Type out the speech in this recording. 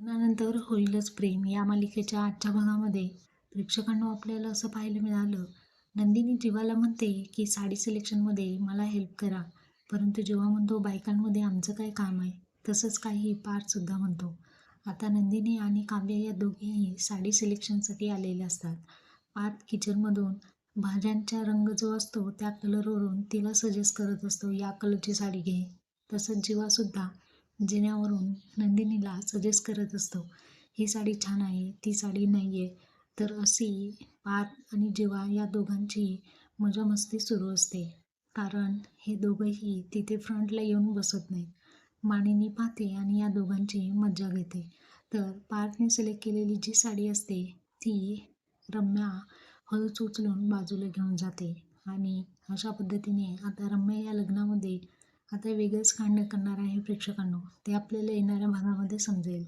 लग्नानंतर होईलच प्रेम या मालिकेच्या आजच्या भागामध्ये प्रेक्षकांना आपल्याला असं पाहायला मिळालं. नंदिनी जीवाला म्हणते की साडी सिलेक्शनमध्ये मला हेल्प करा, परंतु जेव्हा म्हणतो बायकांमध्ये आमचं काय काम आहे, तसंच काही पार्थसुद्धा म्हणतो. आता नंदिनी आणि काव्य या दोघेही साडी सिलेक्शनसाठी आलेले असतात. पार्थ किचनमधून भाज्यांचा रंग जो असतो त्या कलरवरून तिला सजेस्ट करत असतो, या कलरची साडी घे. तसंच जीवासुद्धा जिन्यावरून नंदिनीला सजेस्ट करत असतो, ही साडी छान आहे, ती साडी नाही आहे. तर अशी पार्थ आणि जीवा या दोघांची मजा मस्ती सुरू असते. कारण हे दोघंही तिथे फ्रंटला येऊन बसत नाहीत. मानिनी पाहते आणि या दोघांची मज्जा घेते. तर पार्थने सिलेक्ट केलेली जी साडी असते ती रम्या हळूच उचलून बाजूला घेऊन जाते. आणि अशा पद्धतीने आता रम्या या लग्नामध्ये आता वेगळंच कांड करणार आहे प्रेक्षकांनो, ते आपल्याला येणाऱ्या भागामध्ये समजेल.